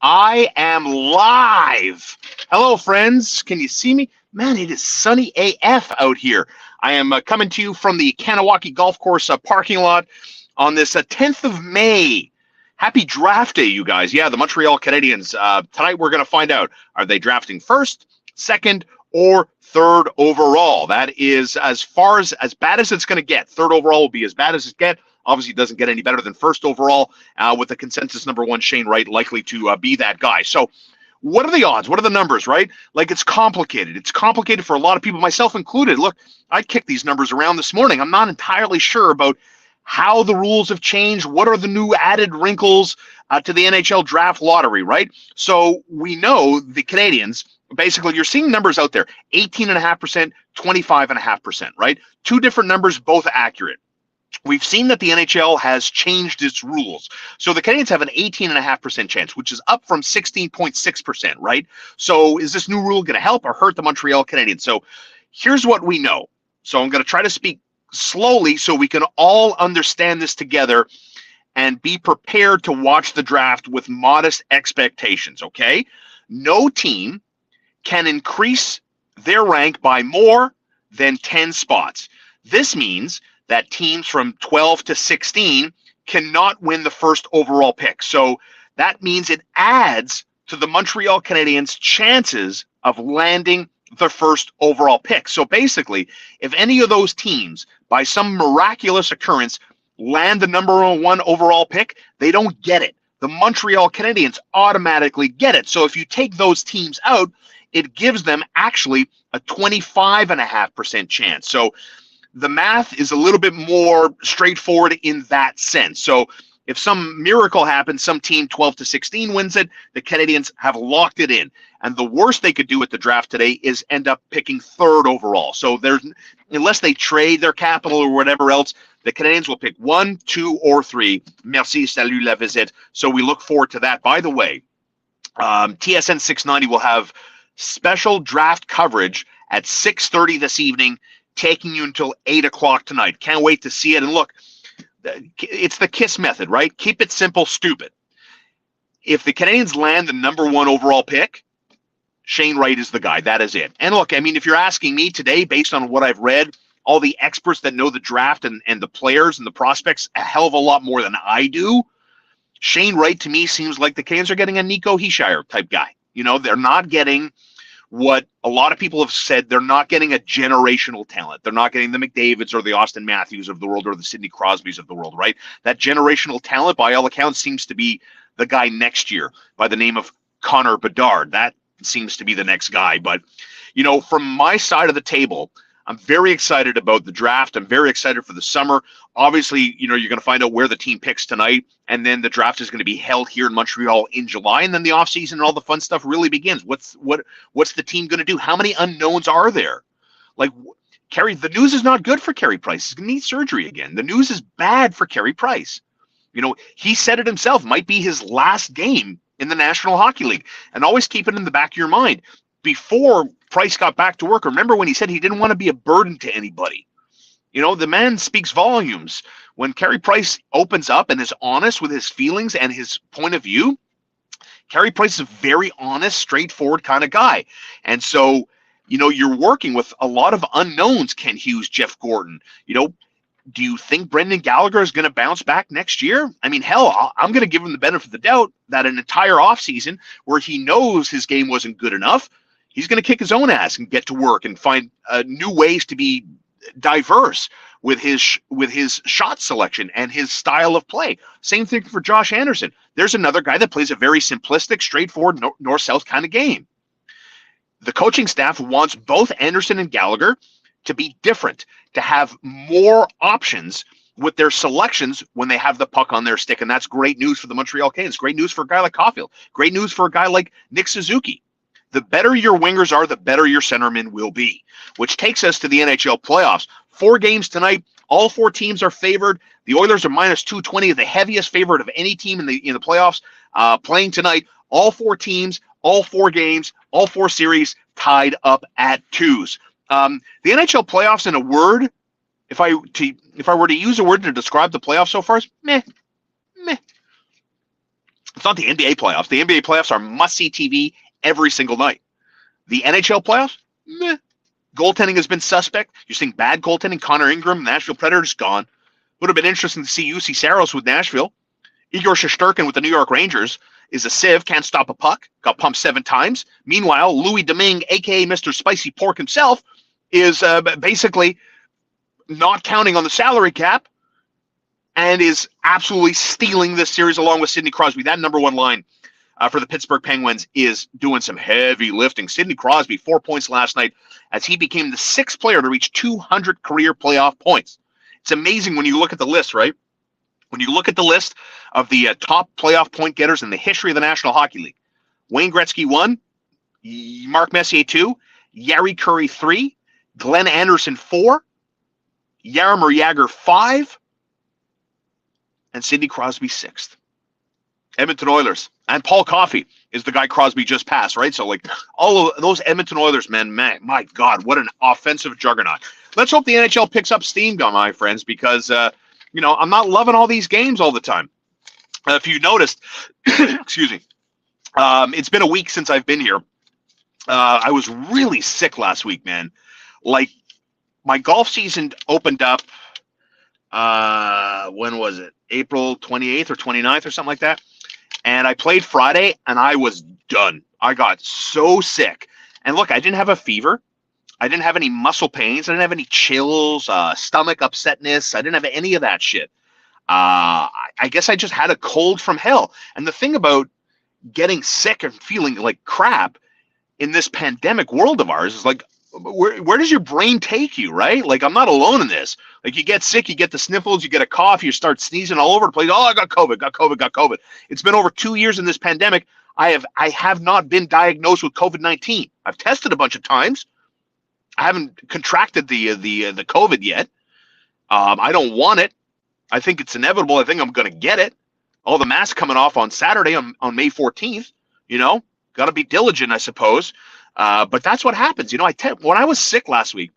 I am live. Hello, friends. Can you see me? Man, it is sunny AF out here. I am coming to you from the Kanawaki Golf Course parking lot on this 10th of May. Happy draft day, you guys. Yeah, the Montreal Canadiens. Tonight we're going to find out, are they drafting first, second, or third overall? That is as bad as it's going to get. Third overall will be as bad as it gets. Obviously, it doesn't get any better than first overall, with the consensus number one, Shane Wright, likely to be that guy. So what are the odds? What are the numbers, right? Like, it's complicated. It's complicated for a lot of people, myself included. Look, I kicked these numbers around this morning. I'm not entirely sure about how the rules have changed. What are the new added wrinkles to the NHL draft lottery, right? So we know the Canadiens, basically, you're seeing numbers out there, 18.5%, 25.5%, right? Two different numbers, both accurate. We've seen that the NHL has changed its rules. So the Canadiens have an 18.5% chance, which is up from 16.6%, right? So is this new rule going to help or hurt the Montreal Canadiens? So here's what we know. So I'm going to try to speak slowly so we can all understand this together and be prepared to watch the draft with modest expectations, okay? No team can increase their rank by more than 10 spots. This means that teams from 12 to 16 cannot win the first overall pick. So that means it adds to the Montreal Canadiens' chances of landing the first overall pick. So basically, if any of those teams, by some miraculous occurrence, land the number one overall pick, they don't get it. The Montreal Canadiens automatically get it. So if you take those teams out, it gives them actually a 25.5% chance. So the math is a little bit more straightforward in that sense. So if some miracle happens, some team 12 to 16 wins it, the Canadiens have locked it in. And the worst they could do at the draft today is end up picking third overall. So unless they trade their capital or whatever else, the Canadiens will pick 1, 2, or 3. Merci, salut, la visite. So we look forward to that. By the way, TSN 690 will have special draft coverage at 6:30 this evening, taking you until 8 o'clock tonight. Can't wait to see it. And look, it's the KISS method, right? Keep it simple, stupid. If the Canadiens land the number one overall pick, Shane Wright is the guy. That is it. And look, I mean, if you're asking me today, based on what I've read, all the experts that know the draft and the players and the prospects a hell of a lot more than I do, Shane Wright to me seems like the Canadiens are getting a Nico Hischier type guy. You know, they're not getting what a lot of people have said. They're not getting a generational talent. They're not getting the McDavids or the Austin Matthews of the world or the Sidney Crosbys of the world, right? That generational talent, by all accounts, seems to be the guy next year by the name of Connor Bedard. That seems to be the next guy. But, you know, from my side of the table, I'm very excited about the draft. I'm very excited for the summer. Obviously, you know, you're going to find out where the team picks tonight, and then the draft is going to be held here in Montreal in July, and then the offseason and all the fun stuff really begins. What's the team going to do? How many unknowns are there? Like, the news is not good for Carey Price. He's going to need surgery again. The news is bad for Carey Price. You know, he said it himself, might be his last game in the National Hockey League. And always keep it in the back of your mind. Before Price got back to work, remember when he said he didn't want to be a burden to anybody? You know, the man speaks volumes. When Carey Price opens up and is honest with his feelings and his point of view, Carey Price is a very honest, straightforward kind of guy. And so, you know, you're working with a lot of unknowns, Ken Hughes, Jeff Gordon. You know, do you think Brendan Gallagher is going to bounce back next year? I mean, hell, I'm going to give him the benefit of the doubt that an entire offseason where he knows his game wasn't good enough, he's going to kick his own ass and get to work and find new ways to be diverse with his shot selection and his style of play. Same thing for Josh Anderson. There's another guy that plays a very simplistic, straightforward, north-south kind of game. The coaching staff wants both Anderson and Gallagher to be different, to have more options with their selections when they have the puck on their stick, and that's great news for the Montreal Canadiens. Great news for a guy like Caulfield. Great news for a guy like Nick Suzuki. The better your wingers are, the better your centermen will be, which takes us to the NHL playoffs. 4 games tonight. All 4 teams are favored. The Oilers are minus 220, the heaviest favorite of any team in the playoffs, playing tonight. All 4 teams, all 4 games, all 4 series tied up at 2s. The NHL playoffs, in a word, if I were to use a word to describe the playoffs so far, is meh. It's not the NBA playoffs. The NBA playoffs are must-see TV every single night. The NHL playoffs, meh. Goaltending has been suspect. You're seeing bad goaltending. Connor Ingram, Nashville Predators, gone. Would have been interesting to see UC Saros with Nashville. Igor Shesterkin with the New York Rangers is a sieve, can't stop a puck, got pumped 7 times. Meanwhile, Louis Domingue, a.k.a. Mr. Spicy Pork himself, is basically not counting on the salary cap and is absolutely stealing this series along with Sidney Crosby. That number 1 line for the Pittsburgh Penguins is doing some heavy lifting. Sidney Crosby, 4 points last night as he became the 6th player to reach 200 career playoff points. It's amazing when you look at the list, right? When you look at the list of the top playoff point getters in the history of the National Hockey League, Wayne Gretzky 1, Mark Messier 2, Yari Curry 3, Glenn Anderson 4, Jaromir Jagr 5, and Sidney Crosby 6th. Edmonton Oilers. And Paul Coffey is the guy Crosby just passed, right? So, like, all of those Edmonton Oilers, man, my God, what an offensive juggernaut. Let's hope the NHL picks up steam, my friends, because, I'm not loving all these games all the time. If you noticed, excuse me, it's been a week since I've been here. I was really sick last week, man. Like, my golf season opened up, when was it? April 28th or 29th or something like that. And I played Friday, and I was done. I got so sick. And look, I didn't have a fever. I didn't have any muscle pains. I didn't have any chills, stomach upsetness. I didn't have any of that shit. I guess I just had a cold from hell. And the thing about getting sick and feeling like crap in this pandemic world of ours is like, where does your brain take you, right? Like, I'm not alone in this. Like, you get sick, you get the sniffles, you get a cough, you start sneezing all over the place. Oh, I got COVID. It's been over 2 years in this pandemic. I have not been diagnosed with COVID-19. I've tested a bunch of times. I haven't contracted the COVID yet. I don't want it. I think it's inevitable. I think I'm going to get it. All the masks coming off on Saturday on May 14th. Got to be diligent, I suppose. But that's what happens. When I was sick last week,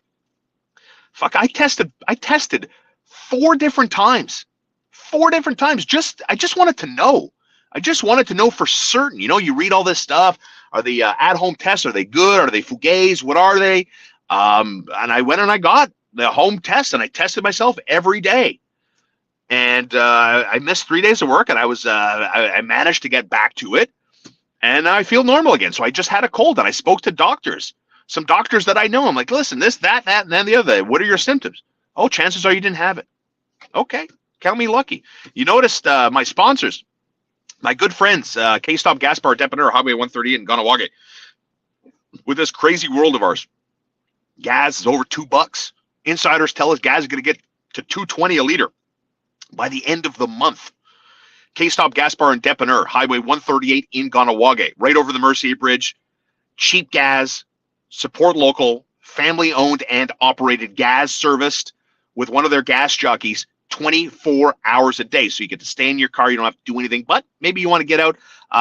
I tested 4 different times. 4 different times. I just wanted to know. I just wanted to know for certain. You read all this stuff. Are the at-home tests, are they good? Are they fugazi? What are they? And I went and I got the home test, and I tested myself every day. And I missed 3 days of work, and I managed to get back to it. And I feel normal again. So I just had a cold, and I spoke to doctors, some doctors that I know. I'm like, listen, this, that, and then the other. What are your symptoms? Oh, chances are you didn't have it. Okay, count me lucky. You noticed my sponsors, my good friends, K-Stop Gas Bar, Depanneur, Highway 130 in Ganawage. With this crazy world of ours, gas is over $2. Insiders tell us gas is going to get to $2.20 a liter by the end of the month. K-Stop Gas Bar and Depanneur, Highway 138 in Ganawage, right over the Mercier Bridge. Cheap gas, support local, family-owned and operated, gas serviced with one of their gas jockeys 24 hours a day. So you get to stay in your car. You don't have to do anything, but maybe you want to get out.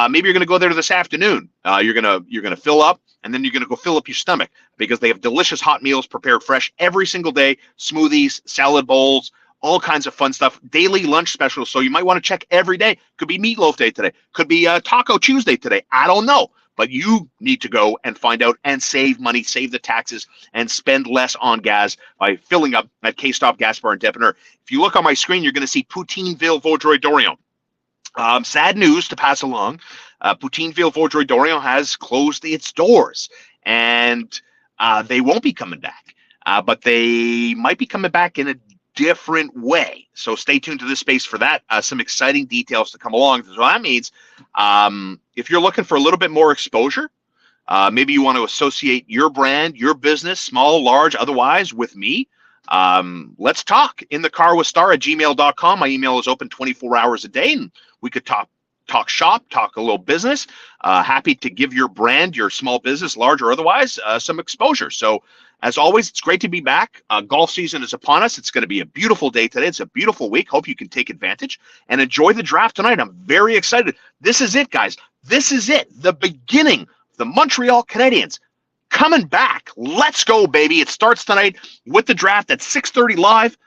Maybe you're going to go there this afternoon. You're gonna fill up, and then you're going to go fill up your stomach because they have delicious hot meals prepared fresh every single day, smoothies, salad bowls, all kinds of fun stuff, daily lunch specials. So you might want to check every day. Could be Meatloaf Day today. Could be Taco Tuesday today. I don't know. But you need to go and find out and save money, save the taxes, and spend less on gas by filling up at K-Stop Gas Bar and Depanneur. If you look on my screen, you're going to see Poutineville Vaudreuil-Dorion. Sad news to pass along. Poutineville Vaudreuil-Dorion has closed its doors, and they won't be coming back. But they might be coming back in a different way. So stay tuned to this space for that. Some exciting details to come along. So that means if you're looking for a little bit more exposure, maybe you want to associate your brand, your business, small, large, otherwise, with me. Let's talk. In the car with Star at gmail.com. My email is open 24 hours a day, and we could talk shop, talk a little business. Happy to give your brand, your small business, large or otherwise, some exposure. So as always, it's great to be back. Golf season is upon us. It's going to be a beautiful day today. It's a beautiful week. Hope you can take advantage and enjoy the draft tonight. I'm very excited. This is it, guys. This is it. The beginning of the Montreal Canadiens coming back. Let's go, baby. It starts tonight with the draft at 6:30 live